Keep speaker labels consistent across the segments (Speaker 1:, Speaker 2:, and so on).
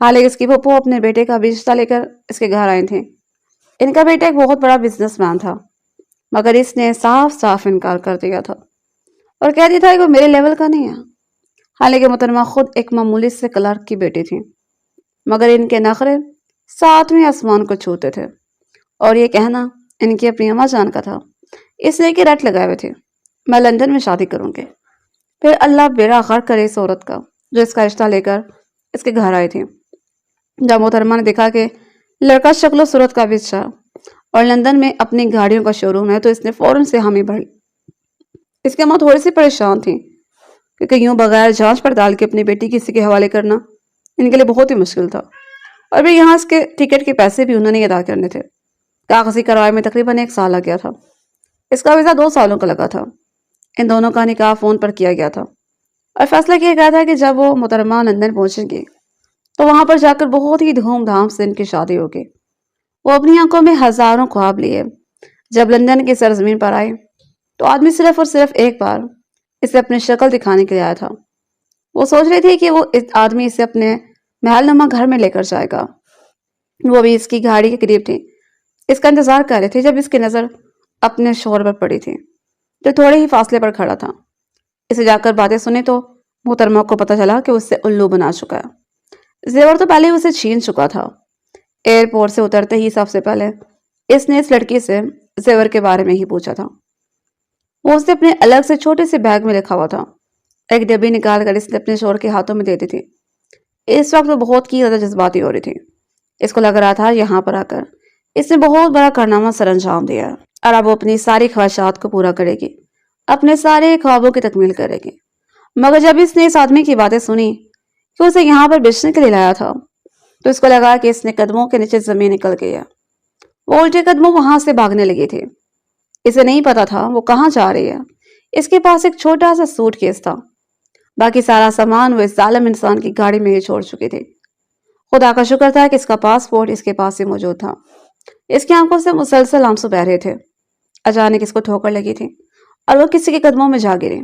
Speaker 1: حالانکہ اس کی پھپھو اپنے بیٹے کا بھی رشتہ لے کر اس کے گھر آئے تھے۔ ان کا بیٹا ایک بہت بڑا بزنس مین تھا، مگر اس نے صاف صاف انکار کر دیا تھا اور کہہ دیا تھا کہ وہ میرے لیول کا نہیں ہے۔ حالانکہ محترمہ خود ایک معمولی سے کلرک کی بیٹی تھی، مگر ان کے نخرے ساتویں آسمان کو چھوتے تھے، اور یہ کہنا ان کی اپنی اماں جان کا تھا، اس لیے کہ رٹ لگائے ہوئے تھے میں لندن میں شادی کروں گے، پھر اللہ بیڑا غرق کرے اس عورت کا جو اس کا رشتہ لے کر اس کے گھر آئی تھی۔ جب محترمہ نے دیکھا کہ لڑکا شکل و صورت کا بھی اچھا اور لندن میں اپنی گاڑیوں کا شو روم ہے، تو اس نے فوراً سے حامی بھری۔ اس کی ماں تھوڑی سی پریشان تھی، کیونکہ یوں بغیر جانچ پڑتال کے اپنی بیٹی کسی کے حوالے کرنا ان کے لیے بہت ہی مشکل تھا، اور پھر یہاں اس کے ٹکٹ کے پیسے بھی انہوں نے ادا کرنے تھے۔ کاغذی کارروائی میں تقریباً 1 سال لگ گیا تھا۔ اس کا ویزا 2 سالوں کا لگا تھا۔ ان دونوں کا نکاح فون پر کیا گیا تھا، اور فیصلہ کیا گیا تھا کہ جب وہ محترمہ لندن پہنچیں گی تو وہاں پر جا کر بہت ہی دھوم دھام سے ان کی شادی ہوگی۔ وہ اپنی آنکھوں میں ہزاروں خواب لیے جب لندن کی سرزمین پر آئے تو آدمی صرف اور صرف ایک بار اسے اپنی شکل دکھانے کے لیے آیا تھا۔ وہ سوچ رہی تھی کہ وہ اس آدمی اسے اپنے محل نما گھر میں لے کر جائے گا۔ وہ بھی اس کی گاڑی کے قریب تھی، اس کا انتظار کر رہے تھے جب اس کی نظر اپنے شوہر پر پڑی تھی جو تھوڑے ہی فاصلے پر کھڑا تھا۔ اسے جا کر باتیں سنی تو محترمہ کو پتہ چلا کہ اس سے الو بنا چکا ہے۔ زیور تو پہلے اسے چھین چکا تھا۔ ایئرپورٹ سے اترتے ہی سب سے پہلے اس نے اس لڑکی سے زیور کے بارے میں ہی پوچھا تھا۔ وہ اسے اپنے الگ سے چھوٹے سے بیگ میں لکھا ہوا تھا۔ ایک ڈبی نکال کر اس نے اپنے شوہر کے ہاتھوں میں دے دی تھی۔ اس وقت وہ بہت ہی زیادہ جذباتی ہو رہی تھی۔ اس کو لگ رہا تھا یہاں پر آ کر اس نے بہت بڑا کارنامہ سر انجام دیا ہے، اور اب وہ اپنی ساری خواہشات کو پورا کرے گی، اپنے سارے خوابوں کی تکمیل کرے گی۔ مگر جب اس نے اس آدمی کی باتیں سنی کہ اسے یہاں پر بیچنے کے لیے لایا تھا تو اس کو لگا کہ اس نے قدموں کے نیچے زمین نکل گئی ہے۔ وہ الٹے قدموں وہاں سے بھاگنے لگی تھی۔ اسے نہیں پتا تھا وہ کہاں جا رہی ہے۔ اس کے پاس ایک چھوٹا سا سوٹ کیس تھا، باقی سارا سامان وہ اس ظالم انسان کی گاڑی میں ہی چھوڑ چکی تھی۔ خدا کا شکر تھا کہ اس کا پاسپورٹ اس کے پاس ہی موجود تھا۔ اس کی آنکھوں سے مسلسل آنسو بہ رہے تھے۔ اچانک اس کو ٹھوکر لگی تھی اور وہ کسی کے قدموں میں جا گری۔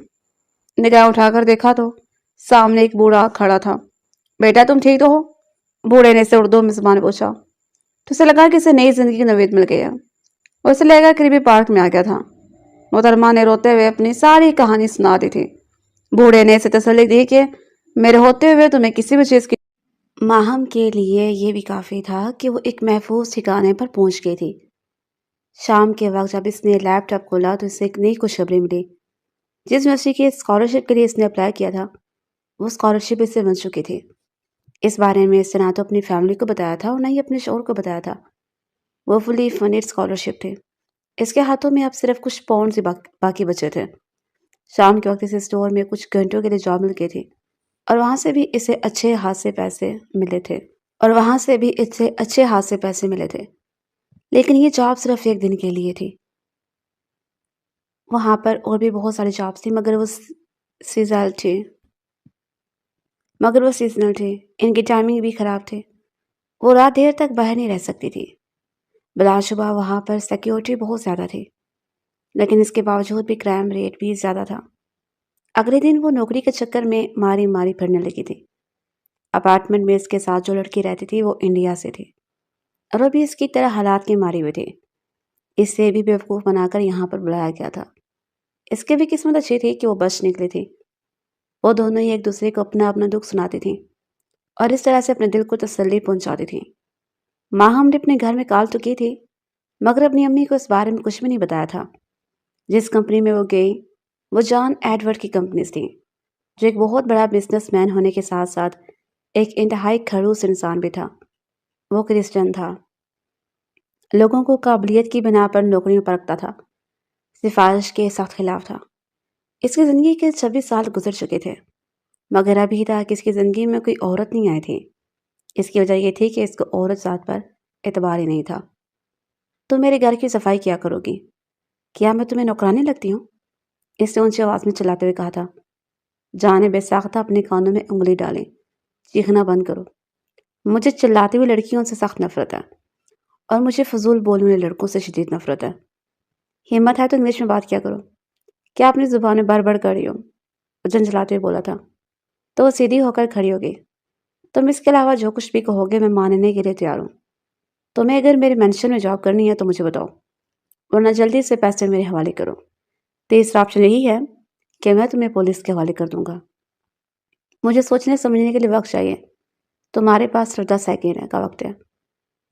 Speaker 1: نگاہ اٹھا کر دیکھا تو سامنے ایک بوڑھا کھڑا تھا۔ بیٹا تم ٹھیک تو ہو؟ بوڑھے نے اسے اردو میں زبان پوچھا تو اسے لگا کہ اسے نئی زندگی کی نوید مل گئی ہے۔ وہ اسے لے کر قریبی پارک میں آ گیا تھا۔ محترمہ نے روتے ہوئے اپنی ساری کہانی سنا دی تھی۔ بوڑھے نے اسے تسلی دی کہ میرے ہوتے ہوئے تمہیں کسی بھی چیز کی ماہم کے لیے یہ بھی کافی تھا کہ وہ ایک محفوظ ٹھکانے پر پہنچ گئی تھی۔ شام کے وقت جب اس نے لیپ ٹاپ کھولا تو اسے ایک نئی خوشخبری ملی۔ جس یونیورسٹی کی اسکالرشپ کے لیے اس نے اپلائی کیا تھا وہ اسکالرشپ اس سے بن چکی تھی۔ اس بارے میں اس نے نہ تو اپنی فیملی کو بتایا تھا اور نہ ہی اپنے شوہر کو بتایا تھا۔ وہ فلی فنڈڈ اسکالرشپ تھی۔ اس کے ہاتھوں میں اب صرف کچھ پاؤنڈز باقی بچے تھے۔ شام کے وقت اسے اسٹور میں کچھ گھنٹوں کے لیے جاب مل گئی تھی، اور وہاں سے بھی اسے اچھے خاصے پیسے ملے تھے۔ لیکن یہ جاب صرف 1 دن کے لیے تھی۔ وہاں پر اور بھی بہت ساری جابس تھی، مگر وہ سیزنل تھی۔ ان کی ٹائمنگ بھی خراب تھی۔ وہ رات دیر تک باہر نہیں رہ سکتی تھی۔ بلا شبہ وہاں پر سیکیورٹی بہت زیادہ تھی، لیکن اس کے باوجود بھی کرائم ریٹ بھی زیادہ تھا۔ اگلے دن وہ نوکری کے چکر میں ماری پھرنے لگی تھی۔ اپارٹمنٹ میں اس کے ساتھ جو لڑکی رہتی تھی وہ انڈیا سے تھی، اور وہ بھی اس کی طرح حالات کی ماری ہوئی تھی۔ اس سے بھی بیوقوف بنا کر یہاں پر بلایا گیا تھا۔ اس کی بھی قسمت اچھی تھی کہ وہ بچ نکلی تھی۔ وہ دونوں ہی ایک دوسرے کو اپنا دکھ سناتی تھیں اور اس طرح سے اپنے دل کو تسلی پہنچاتی تھیں۔ ماہم نے اپنے گھر میں کال تو کی تھی، مگر اپنی امی کو اس بارے میں کچھ بھی نہیں بتایا تھا۔ جس کمپنی میں وہ گئی وہ جان ایڈورڈ کی کمپنیز تھی، جو ایک بہت بڑا بزنس مین ہونے کے ساتھ ساتھ ایک انتہائی خڑوس انسان بھی تھا۔ وہ کرسچن تھا، لوگوں کو قابلیت کی بنا پر نوکریوں پر رکھتا تھا، سفارش کے سخت خلاف تھا۔ اس کی زندگی کے 26 سال گزر چکے تھے، مگر ابھی تک اس کی زندگی میں کوئی عورت نہیں آئی تھی۔ اس کی وجہ یہ تھی کہ اس کو عورت ذات پر اعتبار ہی نہیں تھا۔ تم میرے گھر کی صفائی کیا کرو گی؟ کیا میں تمہیں نوکرانی لگتی ہوں؟ اس نے اونچی آواز میں چلاتے ہوئے کہا تھا۔ جان نے بے ساختہ اپنے کانوں میں انگلی ڈالی۔ چیخنا بند کرو۔ مجھے چلاتی ہوئی لڑکیوں سے سخت نفرت ہے، اور مجھے فضول بولنے والے لڑکوں سے شدید نفرت ہے۔ ہمت ہے تو انگلش میں بات کیا کرو۔ کیا اپنی زبان میں بڑبڑ کر رہی ہو؟ وہ جھنجھلاتے ہوئے بولا تھا۔ تو وہ سیدھی ہو کر کھڑی ہو گئی۔ تم اس کے علاوہ جو کچھ بھی کہو گے میں ماننے کے لیے تیار ہوں۔ تمہیں اگر میرے مینشن میں جاب کرنی ہے تو مجھے بتاؤ، ورنہ جلدی سے پیسے میرے حوالے کرو۔ تیسرا آپشن یہی ہے کہ میں تمہیں پولیس کے حوالے کر دوں گا۔ مجھے سوچنے سمجھنے کے لیے وقت چاہیے، تمہارے پاس صرف 10 سیکنڈ کا وقت ہے۔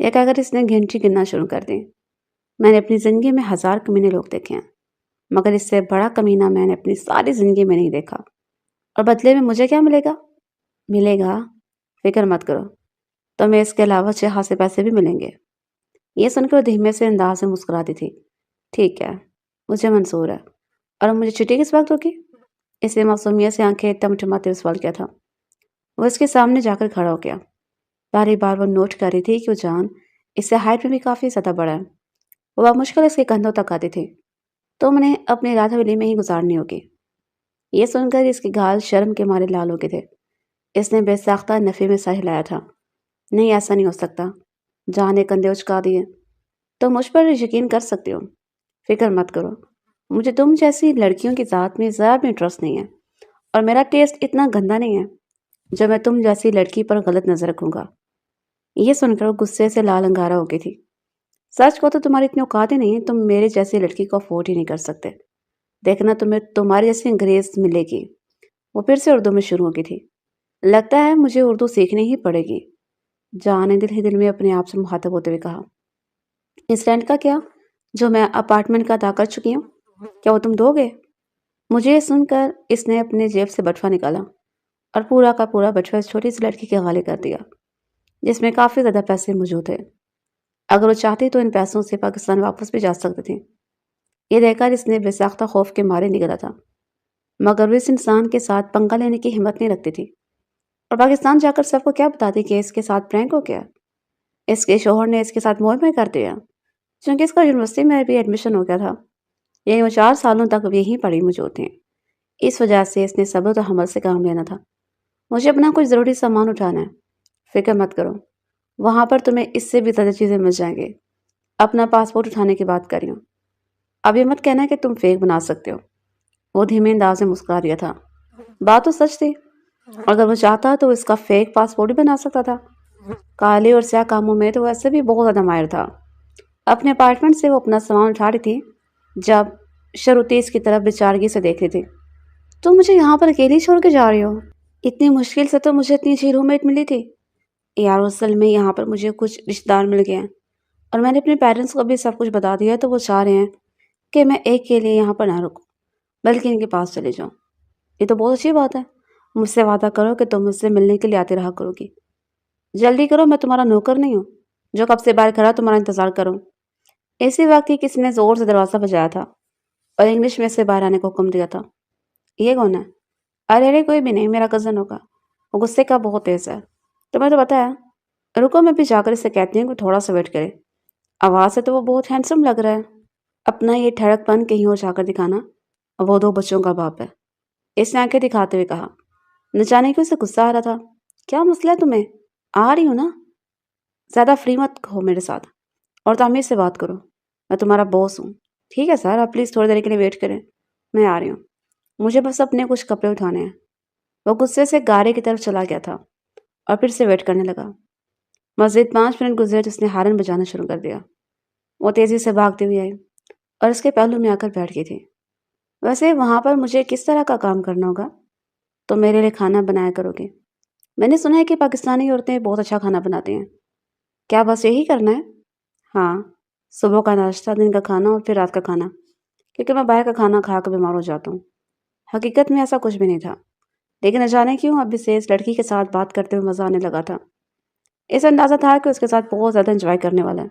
Speaker 1: یہ کہہ کر اس نے گھنٹی گننا شروع کر دی۔ میں نے اپنی زندگی میں 1000 کمینے لوگ دیکھے ہیں، مگر اس سے بڑا کمینہ میں نے اپنی ساری زندگی میں نہیں دیکھا۔ اور بدلے میں مجھے کیا ملے گا؟ فکر مت کرو، تمہیں اس کے علاوہ 6 خاصے پیسے بھی ملیں گے۔ یہ سن کر وہ دھیمے سے انداز سے مسکراتی تھی۔ ٹھیک ہے، مجھے منظور ہے۔ اور مجھے چھٹی کس وقت ہوگی؟ اس نے معصومیت سے آنکھیں ٹمٹماتے ہوئے سوال کیا تھا۔ وہ اس کے سامنے جا کر کھڑا ہو گیا۔ پہلی بار وہ نوٹ کر رہی تھی کہ وہ جان اس سے ہائٹ میں بھی کافی زیادہ بڑا ہے۔ وہ بمشکل اس کے کندھوں تک آتی تھی۔ تم انہیں اپنی رات حویلی میں ہی گزارنی ہوگی۔ یہ سن کر اس کے گال شرم کے مارے لال ہو گئے تھے۔ اس نے بے ساختہ نفی میں سر ہلایا تھا۔ نہیں، ایسا نہیں ہو سکتا۔ جان نے کندھے اچکا دیے۔ تم مجھ پر یقین کر سکتے ہو، فکر مت کرو۔ مجھے تم جیسی لڑکیوں کی ذات میں ذرا بھی انٹرسٹ نہیں ہے، اور میرا ٹیسٹ اتنا گندا نہیں ہے جو میں تم جیسی لڑکی پر غلط نظر رکھوں گا۔ یہ سن کر وہ غصے سے لال انگارہ ہو گئی تھی۔ سچ کو تو تمہاری اتنی اوقات ہی نہیں ہے، تم میرے جیسی لڑکی کو افورڈ ہی نہیں کر سکتے۔ دیکھنا تمہیں تمہاری جیسی انگریز ملے گی۔ وہ پھر سے اردو میں شروع ہو گئی تھی۔ لگتا ہے مجھے اردو سیکھنی ہی پڑے گی، جان نے دل ہی دل میں اپنے آپ سے مخاطب ہوتے ہوئے کہا۔ اس رینٹ کا کیا جو میں اپارٹمنٹ کا ادا کر چکی ہوں، کیا وہ تم دو گے؟ مجھے سن کر اس نے اپنے جیب سے بٹوا نکالا اور پورا کا پورا بٹوا اس چھوٹی سی لڑکی کے حوالے کر دیا، جس میں کافی زیادہ پیسے موجود تھے۔ اگر وہ چاہتی تو ان پیسوں سے پاکستان واپس بھی جا سکتی تھی۔ یہ دیکھ کر اس نے بے ساختہ خوف کے مارے نکلا تھا، مگر وہ اس انسان کے ساتھ پنگا لینے کی ہمت نہیں رکھتی تھی، اور پاکستان جا کر سب کو کیا بتاتی کہ اس کے ساتھ پرینک ہو گیا۔ اس کے شوہر نے اس کے ساتھ موہ کر دیا، چونکہ اس کا یونیورسٹی میں بھی ایڈمیشن ہو گیا تھا، یعنی وہ 4 سالوں تک یہیں پڑھی موجود تھیں۔ اس وجہ سے اس نے صبر و حمل سے کام لینا تھا۔ مجھے اپنا کچھ ضروری سامان اٹھانا ہے، فکر مت کرو، وہاں پر تمہیں اس سے بھی زیادہ چیزیں مل جائیں گے۔ اپنا پاسپورٹ اٹھانے کی بات کر رہی ہوں۔ اب یہ مت کہنا کہ تم فیک بنا سکتے ہو۔ وہ دھیمے انداز میں مسکرا دیا تھا۔ بات تو سچ تھی، اگر وہ چاہتا تو اس کا فیک پاسپورٹ بھی بنا سکتا تھا۔ کالے اور سیاہ کاموں میں تو ویسے بھی بہت زیادہ ماہر تھا۔ اپنے اپارٹمنٹ سے وہ اپنا سامان اٹھا رہی تھی جب شروتی اس کی طرف بیچارگی سے دیکھ رہی تھی۔ تم مجھے یہاں پر اکیلی چھوڑ کے جا رہی ہو؟ اتنی مشکل سے تو مجھے اتنی اچھی روم میٹ ملی تھی۔ یار اصل میں یہاں پر مجھے کچھ رشتہ دار مل گئے ہیں، اور میں نے اپنے پیرنٹس کو بھی سب کچھ بتا دیا ہے، تو وہ چاہ رہے ہیں کہ میں ایک کے لیے یہاں پر نہ رکوں بلکہ ان کے پاس چلے جاؤں۔ یہ تو بہت اچھی بات ہے۔ مجھ سے وعدہ کرو کہ تم مجھ سے ملنے کے لیے آتے رہا کرو گی۔ جلدی کرو، میں تمہارا نوکر نہیں ہوں جو کب سے باہر کھڑا تمہارا انتظار کروں۔ اسی وقت ہی کسی نے زور سے دروازہ بجایا تھا اور انگلش میں سے باہر آنے کو حکم دیا تھا۔ یہ کون ہے؟ ارے کوئی بھی نہیں، میرا کزن ہوگا۔ وہ غصے کا بہت تیز ہے، تمہیں تو پتہ ہے۔ رکو، میں بھی جا کر اسے کہتی ہوں کہ تھوڑا سا ویٹ کرے۔ آواز سے تو وہ بہت ہینڈسم لگ رہا ہے۔ اپنا یہ ٹھڑک پن کہیں اور جا کر دکھانا، وہ 2 بچوں کا باپ ہے، اس نے آنکھیں دکھاتے ہوئے کہا۔ نہ جانے کیوں اسے غصہ آ رہا تھا۔ کیا مسئلہ ہے تمہیں؟ آ رہی ہوں نا، زیادہ فری مت ہو میرے ساتھ، اور تعمیر سے بات کرو، میں تمہارا باس ہوں۔ ٹھیک ہے سر، آپ پلیز تھوڑی دیر کے لیے ویٹ کریں، میں آ رہی ہوں، مجھے بس اپنے کچھ کپڑے اٹھانے ہیں۔ وہ غصے سے گارے کی طرف چلا گیا تھا اور پھر سے ویٹ کرنے لگا۔ مزید 5 منٹ گزرے جس نے ہارن بجانا شروع کر دیا۔ وہ تیزی سے بھاگتے ہوئے آئی اور اس کے پہلو میں آ کر بیٹھ گئی تھی۔ ویسے وہاں پر مجھے کس طرح کا کام کرنا ہوگا؟ تو میرے لیے کھانا بنایا کرو گے؟ میں نے سنا ہے کہ پاکستانی عورتیں بہت اچھا کھانا بناتی ہیں۔ کیا بس یہی کرنا ہے؟ ہاں، صبح کا ناشتہ، دن کا کھانا اور پھر رات کا کھانا، کیونکہ میں باہر کا کھانا کھا کر بیمار ہو جاتا ہوں۔ حقیقت میں ایسا کچھ بھی نہیں تھا، لیکن نہ جانے کیوں اب اسے اس لڑکی کے ساتھ بات کرتے ہوئے مزہ آنے لگا تھا۔ اس اندازہ تھا کہ اس کے ساتھ بہت زیادہ انجوائے کرنے والا ہے،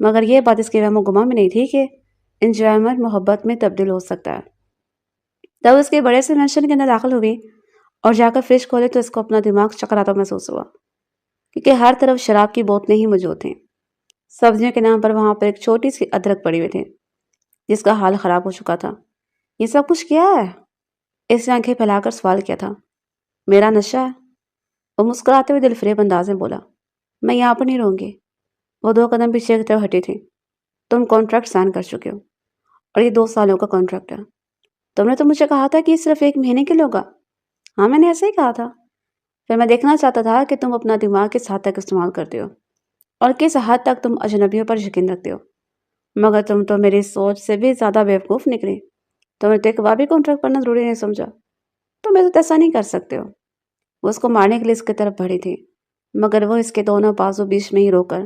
Speaker 1: مگر یہ بات اس کے وہم و گمان میں نہیں تھی کہ انجوائمنٹ محبت میں تبدیل ہو سکتا ہے۔ تب اس کے بڑے سے مینشن کے اندر داخل ہوئی اور جا کر فریج کھولے تو اس کو اپنا دماغ چکراتا محسوس ہوا، کیونکہ ہر طرف شراب کی بوتلیں ہی موجود تھیں۔ سبزیوں کے نام پر وہاں پر ایک چھوٹی سی ادرک پڑی ہوئی تھی جس کا حال خراب ہو چکا تھا۔ یہ سب کچھ کیا ہے؟ اس نے آنکھیں پھیلا کر سوال کیا تھا۔ میرا نشہ ہے، وہ مسکراتے ہوئے دل فریب انداز میں بولا۔ میں یہاں پر نہیں رہوں گی۔ وہ 2 قدم پیچھے کی طرف ہٹی تھی۔ تم کانٹریکٹ سائن کر چکے ہو اور یہ 2 سالوں کا کانٹریکٹ ہے۔ تم نے تو مجھے کہا تھا کہ یہ صرف 1 مہینے کے لیے ہوگا۔ ہاں، میں نے ایسے ہی کہا تھا، پھر میں دیکھنا چاہتا تھا کہ تم اپنا دماغ کس حد تک استعمال کرتے ہو اور کس حد تک تم اجنبیوں پر یقین رکھتے ہو، مگر تم تو میری سوچ سے بھی زیادہ بیوقوف نکلی۔ تم نے تو ایک بابی کانٹریکٹ پڑھنا ضروری نہیں سمجھا، تم ایسا ایسا نہیں کر سکتے ہو۔ وہ اس کو مارنے کے لیے اس کی طرف بڑھی تھی، مگر وہ اس کے دونوں بازو بیچ میں ہی رو کر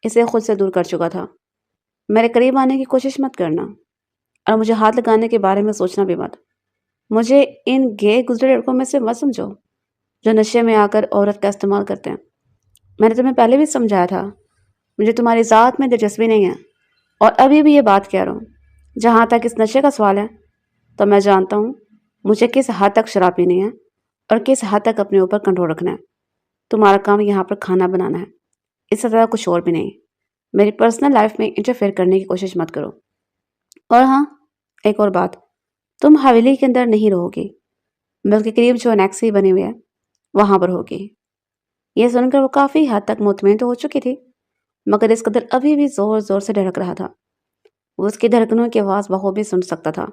Speaker 1: اسے خود سے دور کر چکا تھا۔ میرے قریب آنے کی کوشش مت کرنا اور مجھے ہاتھ لگانے کے بارے میں سوچنا بھی مت۔ مجھے ان گئے گزرے لڑکوں میں سے مت سمجھو جو نشے میں آ کر عورت کا استعمال کرتے ہیں۔ میں نے تمہیں پہلے بھی سمجھایا تھا، مجھے تمہاری ذات میں دلچسپی نہیں ہے اور ابھی بھی یہ بات کہہ رہا ہوں۔ جہاں تک اس نشے کا سوال ہے تو میں جانتا ہوں مجھے کس حد تک شراب پینی ہے اور کس حد تک اپنے اوپر کنٹرول رکھنا ہے۔ تمہارا کام یہاں پر کھانا بنانا ہے، اس سے زیادہ کچھ اور بھی نہیں۔ میری پرسنل لائف میں انٹرفیئر کرنے کی کوشش مت کرو۔ اور ہاں، ایک اور بات، تم حویلی کے اندر نہیں رہو گی بلکہ قریب جو انیکسی بنے ہوئے ہے وہاں پر ہوگی۔ یہ سن کر وہ کافی حد تک مطمئن تو ہو چکی تھی، مگر اس کا دل ابھی بھی زور زور سے دھڑک رہا تھا۔ وہ اس کی دھڑکنوں کی آواز بخوبی سن سکتا تھا۔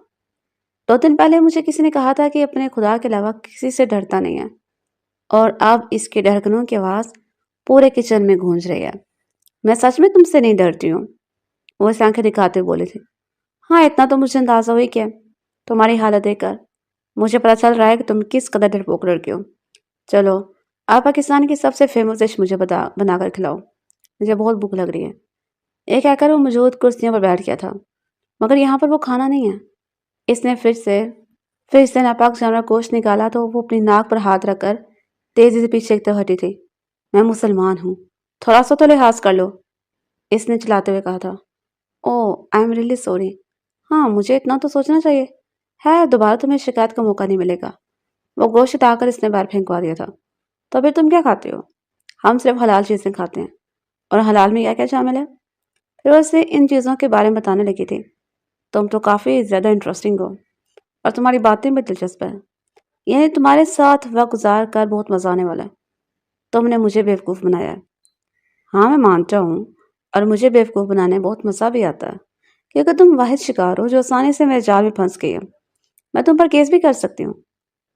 Speaker 1: 2 دن پہلے مجھے کسی نے کہا تھا کہ اپنے خدا کے علاوہ کسی سے ڈرتا نہیں ہے، اور اب اس کی دھڑکنوں کی آواز پورے کچن میں گونج رہی ہے۔ میں سچ میں تم سے نہیں ڈرتی ہوں، وہ اس آنکھیں دکھاتے ہوئے بولی تھی۔ ہاں، اتنا تو مجھے اندازہ ہوئی کہ تمہاری حالت دیکھ کر مجھے پتا چل رہا ہے کہ تم کس قدر ڈرپوک لڑکی ہو۔ چلو، آپ پاکستان کی سب سے فیمس ڈش مجھے بنا کر کھلاؤ، مجھے بہت بھوک لگ رہی ہے۔ یہ کہہ کر وہ موجود کرسیوں پر بیٹھ گیا تھا، مگر یہاں پر وہ کھانا نہیں ہے۔ اس نے پھر سے ناپاک جانور گوشت نکالا تو وہ اپنی ناک پر ہاتھ رکھ کر تیزی سے پیچھے کی طرف ہٹی تھی۔ میں مسلمان ہوں، تھوڑا سا تو لحاظ کر لو، اس نے چلاتے ہوئے کہا تھا۔ او، آئی ایم ریئلی سوری۔ ہاں، مجھے اتنا تو سوچنا چاہیے ہے، دوبارہ تمہیں شکایت کا موقع نہیں ملے گا۔ وہ گوشت اٹھا کر اس نے باہر پھینکوا دیا تھا۔ تو پھر تم کیا کھاتے ہو؟ ہم صرف حلال چیزیں کھاتے ہیں۔ اور حلال میں کیا کیا شامل ہے؟ پھر وہ اسے ان چیزوں کے بارے میں بتانے لگی تھی۔ تم تو کافی زیادہ انٹرسٹنگ ہو اور تمہاری باتیں بھی دلچسپ ہیں، یعنی تمہارے ساتھ وقت گزار کر بہت مزہ آنے والا ہے۔ تم نے مجھے بیوقوف بنایا ہے۔ ہاں، میں مانتا ہوں، اور مجھے بیوقوف بنانے بہت مزہ بھی آتا ہے، کیونکہ تم واحد شکار ہو جو آسانی سے میرے جال میں پھنس گئی ہے۔ میں تم پر کیس بھی کر سکتی ہوں،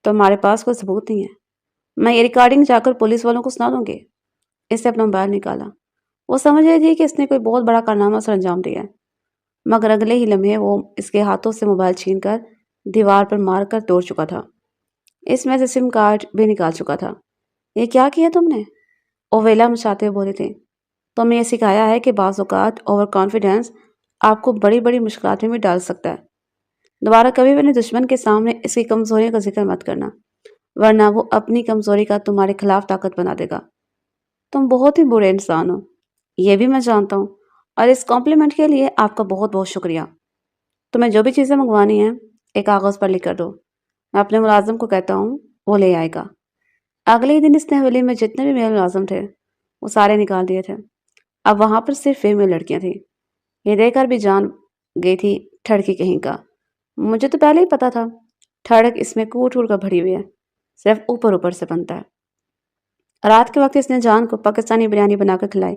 Speaker 1: تمہارے پاس کوئی ثبوت نہیں ہے۔ میں یہ ریکارڈنگ جا کر پولیس والوں کو سنا دوں گی۔ اس نے اپنا موبائل نکالا۔ وہ سمجھ رہی تھی کہ اس نے کوئی بہت بڑا کارنامہ سر انجام دیا ہے، مگر اگلے ہی لمحے وہ اس کے ہاتھوں سے موبائل چھین کر دیوار پر مار کر توڑ چکا تھا۔ اس میں سے سم کارڈ بھی نکال چکا تھا۔ یہ کیا کیا تم نے؟ اویلا مچاتے ہوئے بولے تھے۔ تمہیں یہ سکھایا ہے کہ بعض اوقات اوور کانفیڈنس آپ کو بڑی بڑی مشکلات میں بھی ڈال سکتا ہے۔ دوبارہ کبھی بھی اپنے دشمن کے سامنے اس کی کمزوریوں کا ذکر مت کرنا، ورنہ وہ اپنی کمزوری کا تمہارے خلاف طاقت بنا دے گا۔ تم بہت ہی برے انسان ہو، یہ بھی میں جانتا ہوں، اور اس کمپلیمنٹ کے لیے آپ کا بہت بہت شکریہ۔ تمہیں جو بھی چیزیں منگوانی ہیں ایک کاغذ پر لکھ کر دو، میں اپنے ملازم کو کہتا ہوں، وہ لے آئے گا۔ اگلے ہی دن اس نے حویلی میں جتنے بھی میل ملازم تھے وہ سارے نکال دیے تھے۔ اب وہاں پر صرف فیمیل لڑکیاں تھیں۔ یہ دیکھ کر بھی جان گئی تھی ٹھڑکی کہیں کا۔ مجھے تو پہلے ہی پتا تھا، ٹھڑک اس میں کوٹ کوٹ کر بھری ہوئی ہے، صرف اوپر اوپر سے بنتا ہے۔ رات کے وقت اس نے جان کو پاکستانی بریانی بنا کر کھلائی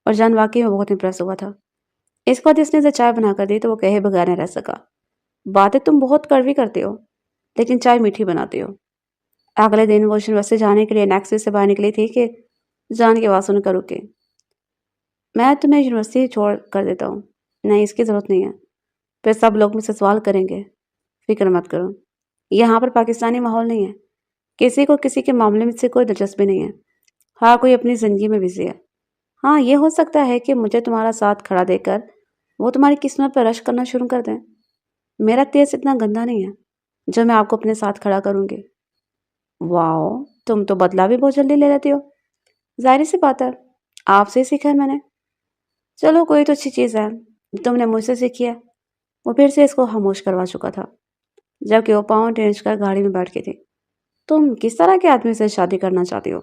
Speaker 1: اور جان واقعی میں بہت امپریس ہوا تھا۔ اس کے بعد اس نے اسے چائے بنا کر دی تو وہ کہے بغیر نہ رہ سکا۔ باتیں تم بہت کڑوی کرتے ہو، لیکن چائے میٹھی بناتے ہو۔ اگلے دن وہ یونیورسٹی جانے کے لیے نیکسس سے باہر نکلی تھی کہ جان کی آواز سن کر رکے۔ میں تمہیں یونیورسٹی چھوڑ کر دیتا ہوں۔ نہیں، اس کی ضرورت نہیں ہے، پھر سب لوگ مجھ سے سوال کریں گے۔ فکر مت کرو، یہاں پر پاکستانی ماحول نہیں ہے، کسی کو کسی کے معاملے میں سے کوئی دلچسپی نہیں ہے، ہر کوئی اپنی زندگی میں بزی ہے۔ ہاں، یہ ہو سکتا ہے کہ مجھے تمہارا ساتھ کھڑا دے کر وہ تمہاری قسمت پر رشک کرنا شروع کر دیں۔ میرا تیز اتنا گندا نہیں ہے جو میں آپ کو اپنے ساتھ کھڑا کروں گی۔ واؤ، تم تو بدلہ بھی بہت جلدی لے لیتی ہو۔ ظاہر سی بات ہے، آپ سے ہی سیکھا ہے میں نے۔ چلو، کوئی تو اچھی چیز ہے جو تم نے مجھ سے سیکھی ہے۔ وہ پھر سے اس کو خاموش کروا چکا تھا، جبکہ وہ پاؤں ٹینچ کر گاڑی میں بیٹھ گئی تھی۔ تم کس طرح کے آدمی سے شادی کرنا چاہتی ہو؟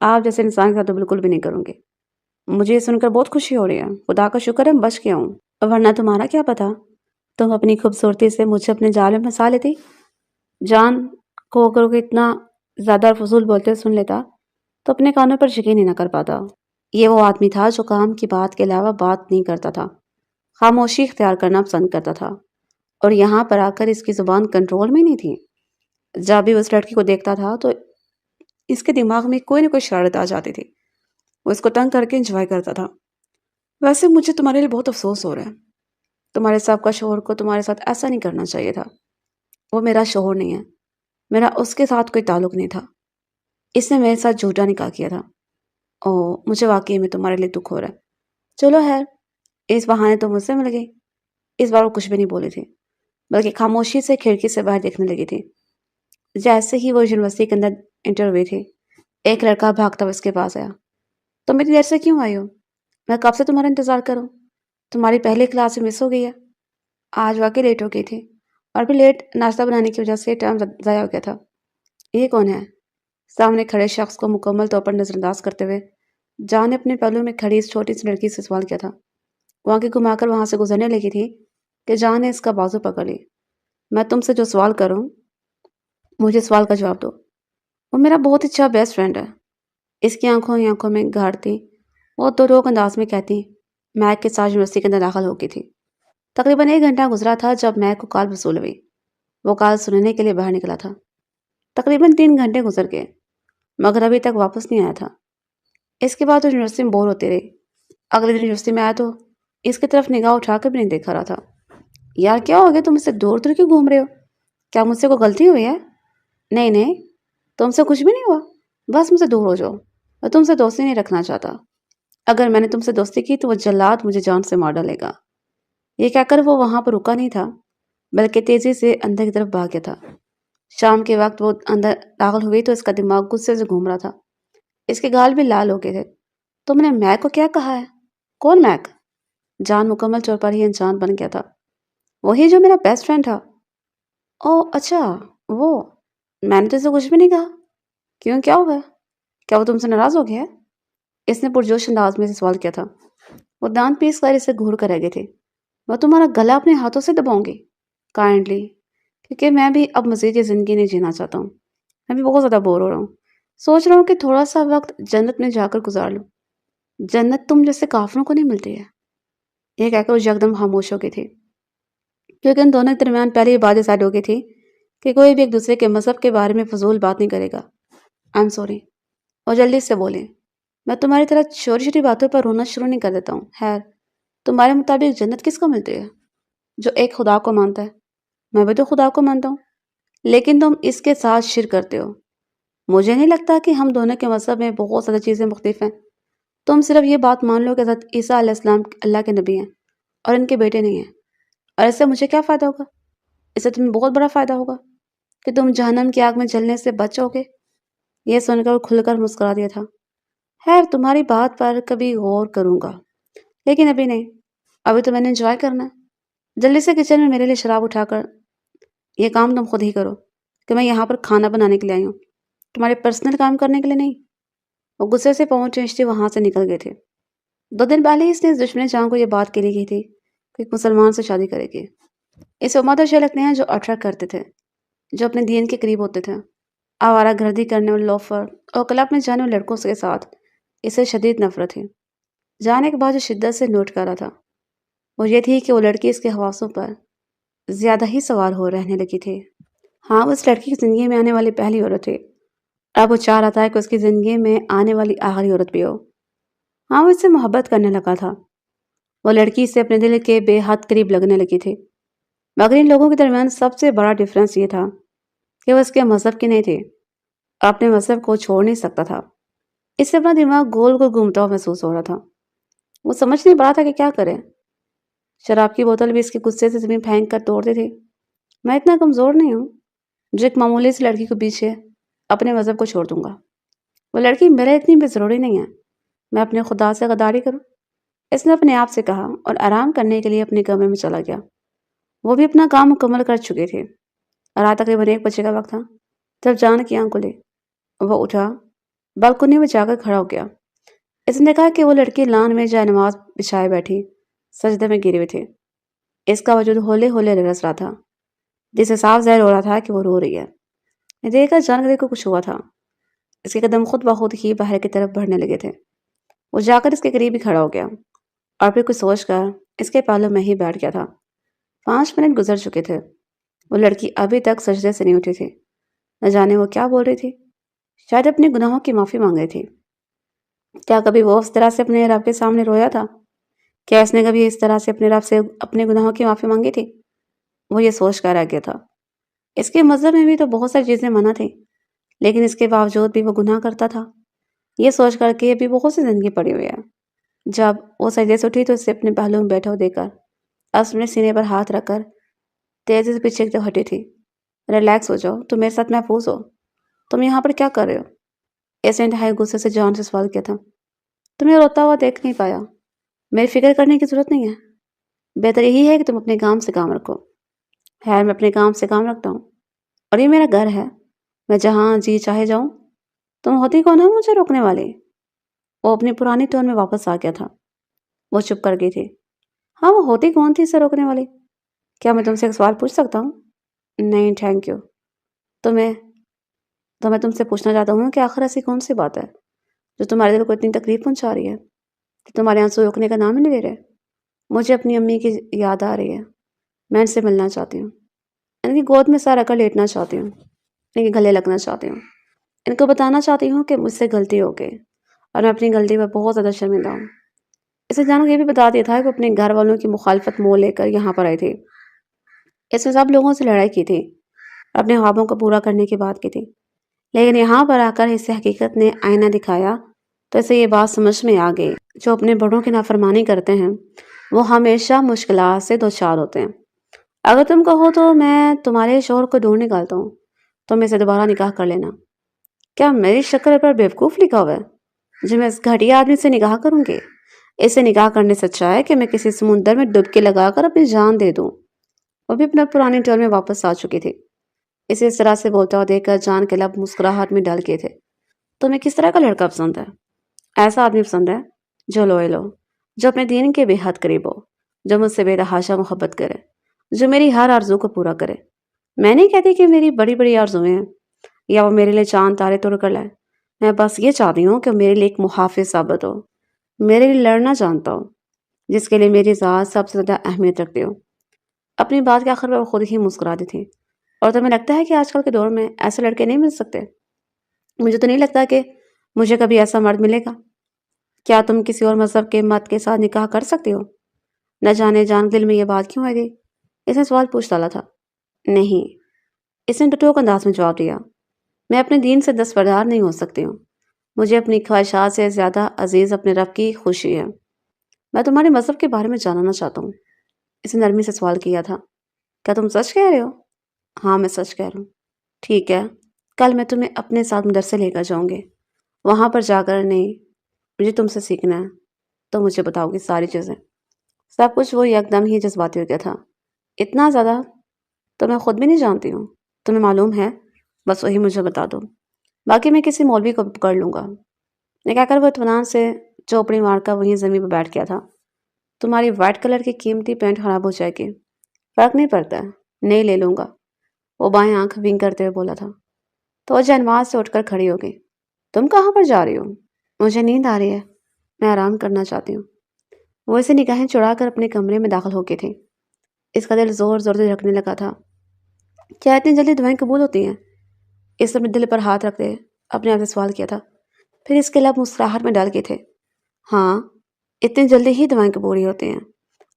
Speaker 1: آپ جیسے انسان کا تو بالکل بھی نہیں کروں گی۔ مجھے یہ سن کر بہت خوشی ہو رہی ہے، خدا کا شکر ہے بچ گیا ہوں، ورنہ تمہارا کیا پتا، تم اپنی خوبصورتی سے مجھے اپنے جال میں پھنسا لیتی۔ جان کو اگر کوئی اتنا زیادہ فضول بولتے سن لیتا تو اپنے کانوں پر یقین ہی نہ کر پاتا۔ یہ وہ آدمی تھا جو کام کی بات کے علاوہ بات نہیں کرتا تھا، خاموشی اختیار کرنا پسند کرتا تھا، اور یہاں پر آ کر اس کی زبان کنٹرول میں نہیں تھی۔ جب بھی اس لڑکی کو دیکھتا تھا تو اس کے دماغ میں کوئی نہ کوئی شرارت آ جاتی تھی۔ وہ اس کو تنگ کر کے انجوائے کرتا تھا۔ ویسے مجھے تمہارے لیے بہت افسوس ہو رہا ہے۔ تمہارے سابقہ شوہر کو تمہارے ساتھ ایسا نہیں کرنا چاہیے تھا۔ وہ میرا شوہر نہیں ہے، میرا اس کے ساتھ کوئی تعلق نہیں تھا۔ اس نے میرے ساتھ جھوٹا نکاح کیا تھا۔ اوہ، مجھے واقعی میں تمہارے لیے دکھ ہو رہا ہے۔ چلو خیر، اس بہانے تو مجھ سے مل گئی۔ اس بار وہ کچھ بھی نہیں بولی تھی، بلکہ خاموشی سے کھڑکی سے باہر دیکھنے لگی تھی۔ جیسے ہی وہ یونیورسٹی کے اندر انٹر ہوئی تھی، ایک لڑکا بھاگتا ہوا اس کے پاس آیا۔ تم اتنی دیر سے کیوں آئی ہو؟ میں کب سے تمہارا انتظار کروں؟ تمہاری پہلی کلاس مس ہو گئی ہے۔ آج واقعی لیٹ ہو گئی تھی، اور بھی لیٹ ناشتہ بنانے کی وجہ سے ٹائم ضائع ہو گیا تھا۔ یہ کون ہے؟ سامنے کھڑے شخص کو مکمل طور پر نظر انداز کرتے ہوئے جان نے اپنے پہلو میں کھڑی اس چھوٹی سی لڑکی سے سوال کیا تھا۔ وہ آنکھیں گھما کر وہاں سے گزرنے لگی تھی کہ جان نے اس کا بازو پکڑ لی۔ میں تم سے جو سوال کروں، مجھے سوال کا جواب دو۔ وہ میرا بہت اچھا بیسٹ فرینڈ ہے۔ اس کی آنکھوں میں گھاڑتی وہ تو روک انداز میں کہتی میک کے ساتھ یونیورسٹی کے اندر داخل ہو گئی تھی۔ تقریباً 1 گھنٹہ گزرا تھا جب میک کو کال وصول ہوئی۔ وہ کال سننے کے لیے باہر نکلا تھا۔ تقریباً 3 گھنٹے گزر گئے، مگر ابھی تک واپس نہیں آیا تھا۔ اس کے بعد وہ یونیورسٹی میں بور ہوتے رہی۔ اگلے دن یونیورسٹی میں آیا تو اس کی طرف نگاہ اٹھا کر بھی نہیں دیکھا رہا تھا۔ یار کیا ہو گیا؟ تم مجھ سے دور دور کیوں گھوم رہے ہو؟ کیا مجھ سے کوئی غلطی ہوئی ہے؟ نہیں نہیں، تم سے کچھ بھی نہیں ہوا، بس مجھ سے دور ہو جاؤ۔ میں تم سے دوستی نہیں رکھنا چاہتا۔ اگر میں نے تم سے دوستی کی تو وہ جلاد مجھے جان سے مار ڈالے گا۔ یہ کہہ کر وہ وہاں پر رکا نہیں تھا، بلکہ تیزی سے اندر کی طرف بھاگ گیا تھا۔ شام کے وقت وہ اندر داخل ہوئی تو اس کا دماغ غصے سے گھوم رہا تھا۔ اس کے گال بھی لال ہو گئے تھے۔ تم نے میک کو کیا کہا ہے؟ کون میک؟ جان مکمل طور پر ہی انسان بن گیا تھا۔ وہی جو میرا بیسٹ فرینڈ تھا۔ او اچھا، وہ میں نے تو اسے کچھ بھی نہیں کہا۔ کیوں، کیا ہوا؟ کیا وہ تم سے ناراض ہو گیا ہے؟ اس نے پرجوش انداز میں سے سوال کیا تھا۔ وہ دانت پیس کر اسے گھور کر رہ گئے تھے۔ میں تمہارا گلا اپنے ہاتھوں سے دباؤں گی، کائنڈلی، کیونکہ میں بھی اب مزید یہ زندگی نہیں جینا چاہتا ہوں۔ میں بھی بہت زیادہ بور ہو رہا ہوں۔ سوچ رہا ہوں کہ تھوڑا سا وقت جنت میں جا کر گزار لوں۔ جنت تم جیسے کافروں کو نہیں ملتی ہے۔ یہ کہہ کر وہ یکدم خاموش ہو گئی تھی، کیونکہ ان دونوں کے درمیان پہلے یہ بات ڈیسائیڈ ہو گئی تھی کہ کوئی بھی ایک دوسرے کے مذہب کے بارے میں فضول بات نہیں کرے گا۔ I am sorry. اور جلدی سے بولیں، میں تمہاری طرح چھوٹی چھوٹی باتوں پر رونا شروع نہیں کر دیتا ہوں۔ خیر، تمہارے مطابق جنت کس کو ملتی ہے؟ جو ایک خدا کو مانتا ہے۔ میں بھی تو خدا کو مانتا ہوں، لیکن تم اس کے ساتھ شرک کرتے ہو۔ مجھے نہیں لگتا کہ ہم دونوں کے مذہب میں بہت زیادہ چیزیں مختلف ہیں۔ تم صرف یہ بات مان لو کہ حضرت عیسیٰ علیہ السلام اللہ کے نبی ہیں اور ان کے بیٹے نہیں ہیں، اور اس سے مجھے کیا فائدہ ہوگا؟ اس سے تمہیں بہت بڑا فائدہ ہوگا کہ تم جہنم کی آگ میں جلنے سے بچو گے۔ یہ سن کر وہ کھل کر مسکرا دیا تھا۔ خیر، تمہاری بات پر کبھی غور کروں گا، لیکن ابھی نہیں۔ ابھی تو میں نے انجوائے کرنا ہے۔ جلدی سے کچن میں میرے لیے شراب اٹھا کر، یہ کام تم خود ہی کرو کہ میں یہاں پر کھانا بنانے کے لیے آئی ہوں، تمہارے پرسنل کام کرنے کے لیے نہیں۔ وہ غصے سے پاؤں ٹھنچتے وہاں سے نکل گئے تھے۔ 2 دن پہلے اس نے اس دشمن جان کو یہ بات کہی گئی تھی کہ ایک مسلمان سے شادی کرے گی۔ اسے مدر شے لگتے ہیں جو اٹریکٹ کرتے تھے، جو اپنے دین کے قریب ہوتے تھے۔ آوارہ گردی کرنے والے لوفر اور کلب میں جانے والے لڑکوں کے ساتھ اسے شدید نفرت تھی۔ جان ایک بات جو شدت سے نوٹ کر رہا تھا وہ یہ تھی کہ وہ لڑکی اس کے حواسوں پر زیادہ ہی سوار ہو رہنے لگی تھی۔ ہاں، وہ اس لڑکی کی زندگی میں آنے والی پہلی عورت تھی۔ اب وہ چاہ رہا تھا کہ اس کی زندگی میں آنے والی آخری عورت بھی ہو۔ ہاں، وہ اس سے محبت کرنے لگا تھا۔ وہ لڑکی سے اپنے دل کے بے حد قریب لگنے لگی تھی، مگر ان لوگوں کے درمیان سب سے بڑا ڈفرینس یہ تھا کہ وہ اس کے مذہب کی نہیں تھی اور اپنے مذہب کو چھوڑ نہیں سکتا تھا۔ اس سے اپنا دماغ گول گول گھومتا ہوا محسوس ہو رہا تھا۔ وہ سمجھ نہیں پا رہا تھا کہ کیا کرے۔ شراب کی بوتل بھی اس کے غصے سے زمین پھینک کر توڑتی تھی۔ میں اتنا کمزور نہیں ہوں جو ایک معمولی سی لڑکی کو پیچھے اپنے مذہب کو چھوڑ دوں گا۔ وہ لڑکی میرے اتنی بھی ضروری نہیں ہے، میں اپنے خدا سے غداری کروں، اس نے اپنے آپ سے کہا، اور آرام کرنے کے لیے اپنے کمرے میں چلا گیا۔ وہ بھی اپنا کام مکمل کر چکے تھے۔ رات تقریباً 1 بجے کا وقت تھا جب جان کی آنکھ کھلی۔ وہ اٹھا، بالکنی میں جا کر کھڑا ہو گیا۔ اس نے کہا کہ وہ لڑکی لان میں جائے نماز بچھائے بیٹھی سجدے میں گرے ہوئے تھے۔ اس کا وجود ہولے ہولے رس رہا تھا، جس سے صاف ظاہر ہو رہا تھا کہ وہ رو رہی ہے۔ دیکھ کر جان کو کچھ ہوا تھا۔ اس کے قدم خود بخود ہی باہر کی طرف بڑھنے لگے تھے۔ وہ جا کر اس کے قریب ہی کھڑا ہو گیا اور پھر کچھ سوچ کر اس کے پالوں میں ہی بیٹھ گیا تھا۔ 5 منٹ گزر چکے تھے۔ وہ لڑکی ابھی تک سجدے سے نہیں اٹھی تھی۔ نہ جانے وہ کیا بول رہی تھی۔ شاید اپنے گناہوں کی معافی مانگ رہی تھی۔ کیا کبھی وہ اس طرح سے اپنے رب کے سامنے رویا تھا؟ کیا اس نے کبھی اس طرح سے اپنے رب سے اپنے گناہوں کی معافی مانگی تھی؟ وہ یہ سوچ کر رہ گیا تھا۔ اس کے مذہب میں بھی تو بہت ساری چیزیں منع تھیں، لیکن اس کے باوجود بھی وہ گناہ کرتا تھا۔ یہ سوچ کر کہ ابھی بہت سی زندگی پڑی ہوئی ہے۔ جب وہ سجدے سے اٹھی تو اسے اپنے پہلو میں بیٹھا ہوا دیکھ کر اپنے سینے پر ہاتھ رکھ کر تیزی سے پیچھے کی طرف ہٹی تھی۔ ریلیکس ہو جاؤ، تم میرے ساتھ محفوظ ہو۔ تم یہاں پر کیا کر رہے ہو؟ اس نے انتہائی غصے سے جان سے سوال کیا تھا۔ تمہیں روتا ہوا دیکھ نہیں پایا۔ میری فکر کرنے کی ضرورت نہیں ہے، بہتر یہی ہے کہ تم اپنے کام سے کام رکھو۔ خیر، میں اپنے کام سے کام رکھتا ہوں، اور یہ میرا گھر ہے، میں جہاں جی چاہے جاؤں۔ تم ہوتی کون ہو مجھے روکنے والی؟ وہ اپنی پرانی ٹون میں واپس آ گیا تھا۔ وہ چپ کر گئی تھی۔ ہاں، وہ ہوتی کون تھی اسے روکنے والی؟ کیا میں تم سے ایک سوال پوچھ سکتا ہوں؟ نہیں، تھینک یو۔ میں تم سے پوچھنا چاہتا ہوں کہ آخر ایسی کون سی بات ہے جو تمہارے دل کو اتنی تکلیف پہنچا رہی ہے کہ تمہارے آنسو روکنے کا نام ہی نہیں لے رہے؟ مجھے اپنی امی کی یاد آ رہی ہے۔ میں ان سے ملنا چاہتی ہوں، ان کی گود میں سر رکھ کر لیٹنا چاہتی ہوں، ان کے گلے لگنا چاہتی ہوں، ان کو بتانا چاہتی ہوں کہ مجھ سے غلطی ہو گئی اور میں اپنی غلطی پر بہت زیادہ شرمندہ ہوں۔ اسے جانو یہ بھی بتا دیا تھا کہ وہ اپنے گھر والوں کی مخالفت مول لے کر یہاں پر آئی تھی۔ اس نے سب لوگوں سے لڑائی کی تھی، اپنے خوابوں کو پورا کرنے کی بات کی تھی، لیکن یہاں پر آ کر اسے حقیقت نے آئینہ دکھایا تو اسے یہ بات سمجھ میں آ گئی، جو اپنے بڑوں کی نافرمانی کرتے ہیں وہ ہمیشہ مشکلات سے دوچار ہوتے ہیں۔ اگر تم کہو تو میں تمہارے شوہر کو ڈھونڈ نکالتا ہوں، تم اسے دوبارہ نکاح کر لینا۔ کیا میری شکل پر بیوقوف لکھا ہوا ہے جو میں اس گھٹیا آدمی سے نکاح کروں گی؟ اسے نکاح کرنے سے اچھا ہے کہ میں کسی سمندر میں ڈبکی لگا کر اپنی جان دے دوں۔ وہ بھی اپنے پرانے ٹول میں واپس آ چکی تھی۔ اسے اس طرح سے بولتا ہوا دیکھ کر جان کے لب مسکراہٹ میں ڈال گئے تھے۔ تمہیں کس طرح کا لڑکا پسند ہے؟ ایسا آدمی پسند ہے جو لوئل ہو، جو اپنے دین کے بے حد قریب ہو، جو مجھ سے بے تحاشا محبت کرے، جو میری ہر آرزو کو پورا کرے۔ میں نہیں کہتی کہ میری بڑی بڑی آرزویں ہیں یا وہ میرے لیے چاند تارے توڑ کر لائے۔ میں بس یہ چاہتی ہوں کہ میرے لیے ایک محافظ ثابت ہو، میرے لیے لڑنا جانتا ہو، جس کے لیے میری ذات سب سے زیادہ اہمیت رکھتی ہو۔ اپنی بات کے آخر پر وہ خود ہی مسکرا دی تھی۔ اور تمہیں لگتا ہے کہ آج کل کے دور میں ایسے لڑکے نہیں مل سکتے؟ مجھے تو نہیں لگتا کہ مجھے کبھی ایسا مرد ملے گا۔ کیا تم کسی اور مذہب کے مرد کے ساتھ نکاح کر سکتے ہو؟ نہ جانے جان دل میں یہ بات کیوں آئی تھی؟ اس نے سوال پوچھ ڈالا تھا۔ نہیں، اس نے ٹٹوک انداز میں جواب دیا۔ میں اپنے دین سے دستبردار نہیں ہو سکتی ہوں۔ مجھے اپنی خواہشات سے زیادہ عزیز اپنے رب کی خوشی ہے۔ میں تمہارے مذہب کے بارے میں جاننا چاہتا ہوں۔ اس نے نرمی سے سوال کیا تھا۔ کیا تم سچ کہہ رہے ہو؟ ہاں، میں سچ کہہ رہا ہوں۔ ٹھیک ہے، کل میں تمہیں اپنے ساتھ مدرسے لے کر جاؤں گی۔ وہاں پر جا کر نہیں، مجھے تم سے سیکھنا ہے، تو مجھے بتاؤ گی ساری چیزیں۔ سب کچھ وہ یک دم ہی جذباتی ہو گیا تھا۔ اتنا زیادہ تو میں خود بھی نہیں جانتی ہوں۔ تمہیں معلوم ہے، بس وہی مجھے بتا دو، باقی میں کسی مولوی کو پکڑ لوں گا۔ نے کہہ کر وہ اطمینان سے چوپڑی مار کر وہیں زمین پہ بیٹھ گیا تھا۔ تمہاری وائٹ کلر کی قیمتی پینٹ خراب ہو جائے گی، فرق نہیں پڑتا ہے، نہیں لے لوں گا، وہ بائیں آنکھ ونگ کرتے ہوئے بولا تھا۔ تو وہ جانماز سے اٹھ کر کھڑی ہو گئی۔ تم کہاں پر جا رہی ہو؟ مجھے نیند آ رہی ہے، میں آرام کرنا چاہتی ہوں۔ وہ اسے نگاہیں چڑھا کر اپنے کمرے میں داخل ہو گئی تھی۔ اس کا دل زور زور سے دھڑکنے لگا تھا۔ کیا اتنی جلدی دعائیں قبول ہوتی ہیں؟ اس نے دل پر ہاتھ رکھتے اپنے آپ سے سوال کیا تھا۔ پھر اس کے لب مسکراہٹ میں ڈال گئے تھے۔ ہاں، اتنی جلدی ہی دعائیں قبول ہوتی ہیں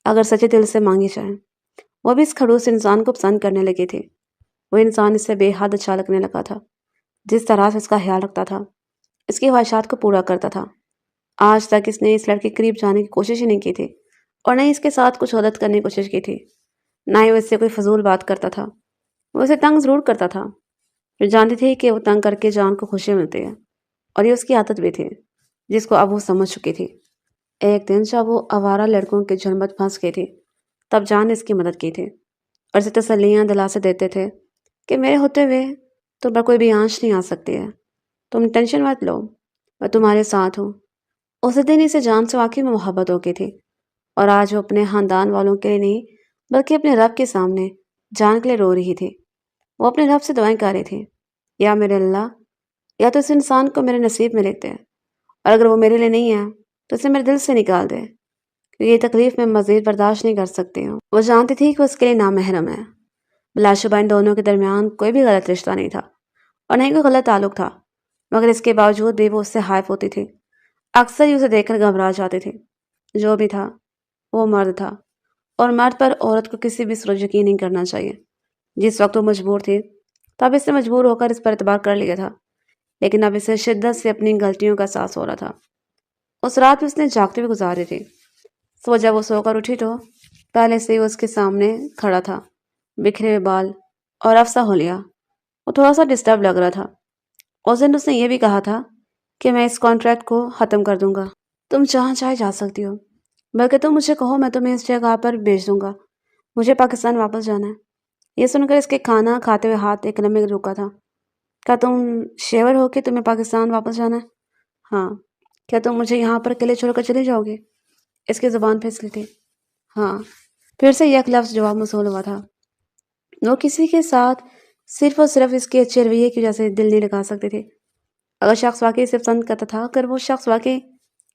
Speaker 1: اگر سچے دل سے مانگی جائیں۔ وہ بھی اس خڑوس انسان کو پسند کرنے لگی تھی۔ وہ انسان اس سے بے حد اچھا لگنے لگا تھا، جس طرح سے اس کا خیال رکھتا تھا، اس کی خواہشات کو پورا کرتا تھا۔ آج تک اس نے اس لڑکے کے قریب جانے کی کوشش ہی نہیں کی تھی، اور نہ ہی اس کے ساتھ کچھ غلط کرنے کی کوشش کی تھی، نہ ہی وہ اس سے کوئی فضول بات کرتا تھا۔ وہ اسے تنگ ضرور کرتا تھا، جو جانتی تھی کہ وہ تنگ کر کے جان کو خوشی ملتی ہے، اور یہ اس کی عادت بھی تھی جس کو اب وہ سمجھ چکی تھی۔ ایک دن جب وہ آوارہ لڑکوں کے جھنڈ میں پھنس گئی تھی، تب جان نے اس کی مدد کی تھی، اور اسے تسلیاں دلاسے دیتے تھے کہ میرے ہوتے ہوئے تم پر کوئی بھی آنچ نہیں آ سکتی ہے، تم ٹینشن مت لو، میں تمہارے ساتھ ہوں۔ اسی دن اسے جان سے واقعی میں محبت ہو گئی تھی، اور آج وہ اپنے خاندان والوں کے لیے نہیں بلکہ اپنے رب کے سامنے جان کے لیے رو رہی تھی۔ وہ اپنے رب سے دعائیں کر رہی تھی، یا میرے اللہ، یا تو اس انسان کو میرے نصیب میں لکھ دے، اور اگر وہ میرے لیے نہیں ہے تو اسے میرے دل سے نکال دے، کیونکہ یہ تکلیف میں مزید برداشت نہیں کر سکتی ہوں۔ وہ جانتی تھی کہ وہ اس کے لیے نامحرم ہے۔ بلا شبہ ان دونوں کے درمیان کوئی بھی غلط رشتہ نہیں تھا، اور نہ ہی کوئی غلط تعلق تھا۔ مگر اس کے باوجود بھی وہ اس سے حائف ہوتی تھی۔ اکثر ہی اسے دیکھ کر گھبرا جاتی تھی۔ جو بھی تھا وہ مرد تھا، اور مرد پر عورت کو کسی بھی صورت یقین نہیں کرنا چاہیے۔ جس وقت وہ مجبور تھی تب اس نے مجبور ہو کر اس پر اعتبار کر لیا تھا، لیکن اب اسے شدت سے اپنی غلطیوں کا احساس ہو رہا تھا۔ اس رات بھی اس نے جاگتے ہوئے گزاری تھی۔ جب وہ سو کر اٹھی تو پہلے سے ہی وہ اس کے سامنے کھڑا تھا، بکھرے ہوئے بال اور افسا ہولیا۔ وہ تھوڑا سا ڈسٹرب لگ رہا تھا۔ اس دن اس نے یہ بھی کہا تھا کہ میں اس کانٹریکٹ کو ختم کر دوں گا، تم جہاں چاہے جا سکتی ہو، بلکہ تم مجھے کہو میں تمہیں اس جگہ پر بھیج دوں گا، مجھے پاکستان واپس جانا ہے۔ یہ سن کر اس کے کھانا کھاتے ہوئے ہاتھ ایک لمحے رکا تھا۔ کیا تم شیور ہو کہ تمہیں پاکستان واپس جانا ہے؟ ہاں۔ کیا تم مجھے یہاں پر اکیلے چھوڑ کر چلے جاؤ گے؟ اس کی زبان پھسلی تھی۔ ہاں۔ پھر سے یک لفظ جواب موصول ہوا تھا۔ وہ کسی کے ساتھ صرف اور صرف اس کے اچھے رویے کی وجہ سے دل نہیں لگا سکتے تھے۔ اگر شخص واقعی اسے پسند کرتا تھا، اگر وہ شخص واقعی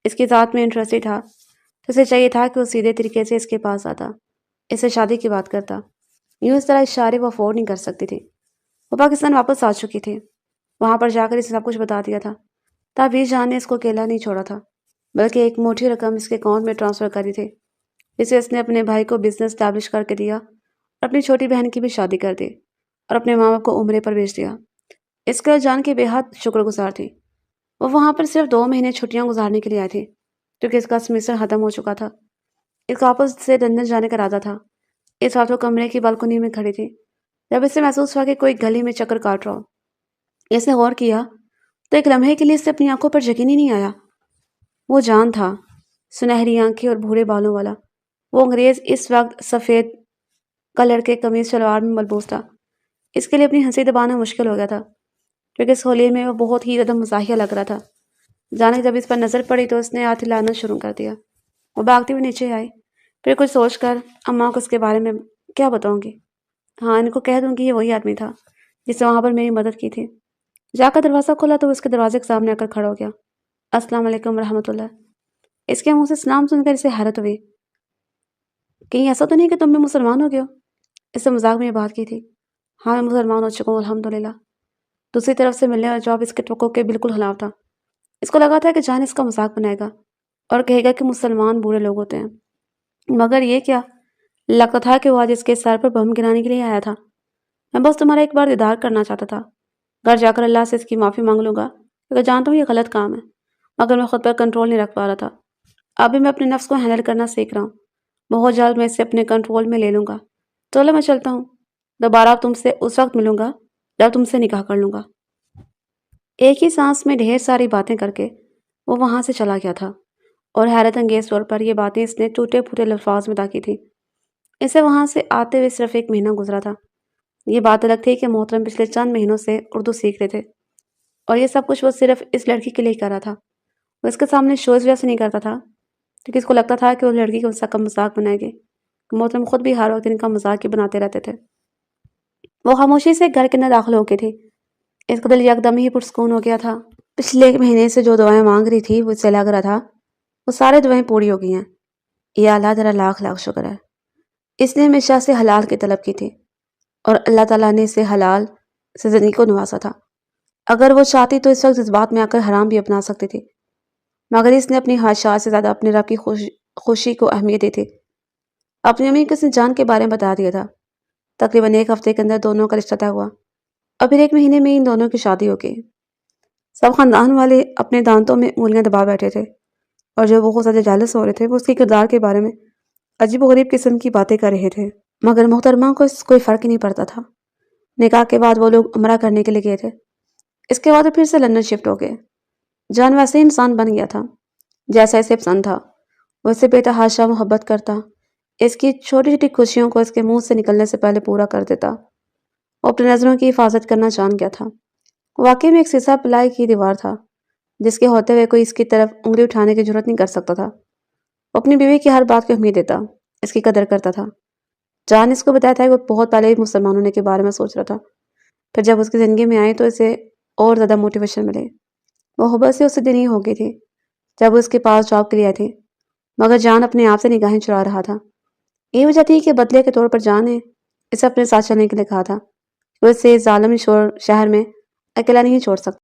Speaker 1: اس کی ذات میں انٹرسٹڈ تھا، تو اسے چاہیے تھا کہ وہ سیدھے طریقے سے اس کے پاس آتا، اس سے شادی کی بات کرتا۔ یوں اس طرح اشارے وہ افورڈ نہیں کر سکتی تھی۔ وہ پاکستان واپس آ چکی تھی۔ وہاں پر جا کر اسے سب کچھ بتا دیا تھا۔ تب بھی جان نے اس کو اکیلا نہیں چھوڑا تھا، بلکہ ایک موٹی رقم اس کے اکاؤنٹ میں ٹرانسفر کری تھی، جسے اس نے اپنے بھائی کو بزنس اسٹیبلش کر کے دیا، اور اپنی چھوٹی بہن کی بھی شادی کر دی، اور اپنے ماں باپ کو عمرے پر بھیج دیا۔ اس کا جان کی بے حد شکر گزار تھی۔ وہ وہاں پر صرف 2 مہینے چھٹیاں گزارنے کے لیے آئی تھی، کیونکہ اس کا سمیسٹر ختم ہو چکا تھا۔ اس کا واپس سے لندن جانے کا ارادہ تھا۔ اس وقت وہ کمرے کی بالکنی میں کھڑی تھی، جب اسے محسوس ہوا کہ کوئی گلی میں چکر کاٹ رہا ہو۔ اس نے غور کیا تو ایک لمحے کے لیے اسے اپنی آنکھوں پر یقین ہی نہیں آیا۔ وہ جان تھا، سنہری آنکھیں اور بھورے بالوں والا۔ وہ انگریز اس وقت سفید کلر کے قمیض شلوار میں ملبوس تھا۔ اس کے لیے اپنی ہنسی دبانا مشکل ہو گیا تھا، کیونکہ اس ہولیے میں وہ بہت ہی زیادہ مزاحیہ لگ رہا تھا۔ جان جب اس پر نظر پڑی تو اس نے ہاتھ ہلانا شروع کر دیا۔ وہ بھاگتی ہوئی نیچے آئی، پھر کچھ سوچ کر اماں کو اس کے بارے میں کیا بتاؤں گی؟ ہاں، ان کو کہہ دوں گی یہ وہی آدمی تھا جس نے وہاں پر میری مدد کی تھی۔ جا کر دروازہ کھولا تو وہ اس کے دروازے کے سامنے آ کر کھڑا ہو گیا۔ السلام علیکم ورحمۃ اللہ۔ اس کے منہ سے سلام سن کر اسے حیرت ہوئی۔ کہیں ایسا تو نہیں کہ تم بھی مسلمان ہو گئے ہو؟ اس سے مذاق میں یہ بات کی تھی۔ ہاں، میں مسلمان ہو چکا ہوں الحمدللہ۔ دوسری طرف سے ملنے والا جواب اس کے توقع کے بالکل خلاف تھا۔ اس کو لگا تھا کہ جان اس کا مذاق بنائے گا اور کہے گا کہ مسلمان برے لوگ ہوتے ہیں، مگر یہ کیا، لگتا تھا کہ وہ آج اس کے سر پر بم گرانے کے لیے آیا تھا۔ میں بس تمہارا ایک بار دیدار کرنا چاہتا تھا، گھر جا کر اللہ سے اس کی معافی مانگ لوں گا، کیونکہ جانتا ہوں یہ غلط کام ہے، مگر میں خود پر کنٹرول نہیں رکھ پا رہا تھا۔ ابھی میں اپنے نفس کو ہینڈل کرنا سیکھ رہا ہوں، بہت جلد میں اسے اپنے کنٹرول میں لے لوں گا۔ چلو میں چلتا ہوں، دوبارہ تم سے اس وقت ملوں گا جب تم سے نکاح کر لوں گا۔ ایک ہی سانس میں ڈھیر ساری باتیں کر کے وہ وہاں سے چلا گیا تھا، اور حیرت انگیز طور پر یہ باتیں اس نے ٹوٹے پھوٹے الفاظ میں ادا کی تھی۔ اسے وہاں سے آتے ہوئے صرف 1 مہینہ گزرا تھا۔ یہ بات الگ تھی کہ محترم پچھلے چند مہینوں سے اردو سیکھ رہے تھے، اور یہ سب کچھ وہ صرف اس لڑکی کے لیے کر رہا تھا۔ وہ اس کے سامنے شو اس وجہ سے نہیں کرتا تھا کیونکہ اس کو لگتا تھا کہ وہ لڑکی کو اس کا مذاق بنائے گی۔ محترم خود بھی ہر وقت ان کا مذاق ہی بناتے رہتے تھے۔ وہ خاموشی سے گھر کے اندر داخل ہو گئی تھی۔ اس کا دل یکدم ہی پرسکون ہو گیا تھا۔ پچھلے 1 مہینے سے جو دعائیں مانگ رہی تھی وہ اسے لگ رہا تھا وہ سارے دعائیں پوری ہو گئی ہیں۔ یا اللہ تیرا لاکھ لاکھ شکر ہے۔ اس نے ہمیشہ سے حلال کی طلب کی تھی، اور اللہ تعالیٰ نے اسے حلال سے زندگی کو نوازا تھا۔ اگر وہ چاہتی تو اس وقت اس بات میں آ کر حرام بھی اپنا سکتی تھی، مگر اس نے اپنی خواہشات سے زیادہ اپنے رب کی خوشی کو اہمیت دی تھی۔ اپنی امی کو اس نے جان کے بارے میں بتا دیا تھا۔ تقریباً 1 ہفتے کے اندر دونوں کا رشتہ طے ہوا، اور پھر 1 مہینے میں ان دونوں کی شادی ہو گئی۔ سب خاندان والے اپنے دانتوں میں انگلیاں دبا بیٹھے تھے، اور جو بہت زیادہ جالس ہو رہے تھے وہ اس کے کردار کے بارے میں عجیب و غریب قسم کی باتیں کر رہے تھے، مگر محترمہ کو اس کوئی فرق ہی نہیں پڑتا تھا۔ نکاح کے بعد وہ لوگ عمرہ کرنے کے لیے گئے تھے۔ اس کے بعد وہ پھر سے لندن شفٹ ہو گئے۔ جان ویسے ہی انسان بن گیا تھا جیسا اسے پسند تھا۔ وہ اسے بے تحاشا محبت کرتا، اس کی چھوٹی چھوٹی خوشیوں کو اس کے منہ سے نکلنے سے پہلے پورا کر دیتا۔ وہ اپنی نظروں کی حفاظت کرنا جان گیا تھا۔ واقعی میں ایک سیسا پلائی کی دیوار تھا جس کے ہوتے ہوئے کوئی اس کی طرف انگلی اٹھانے کی جرات نہیں کر سکتا تھا۔ وہ اپنی بیوی کی ہر بات کو اہمیت دیتا، اس کی قدر کرتا تھا۔ جان اس کو بتایا تھا کہ وہ بہت پہلے ہی مسلمان ہونے کے بارے میں سوچ رہا تھا، پھر جب اس کی زندگی میں آئی تو اسے اور زیادہ موٹیویشن ملے۔ محبت سے اسے دینی ہو گئی تھی جب وہ اس کے پاس جاب کے لیے آئی تھی، مگر جان اپنے آپ سے نگاہیں چرا رہا تھا۔ یہ وجہ تھی کہ بدلے کے طور پر جان نے اسے اپنے ساتھ چلنے کے لیے کہا تھا۔ وہ اسے ظالم شہر میں اکیلا نہیں چھوڑ سکتا۔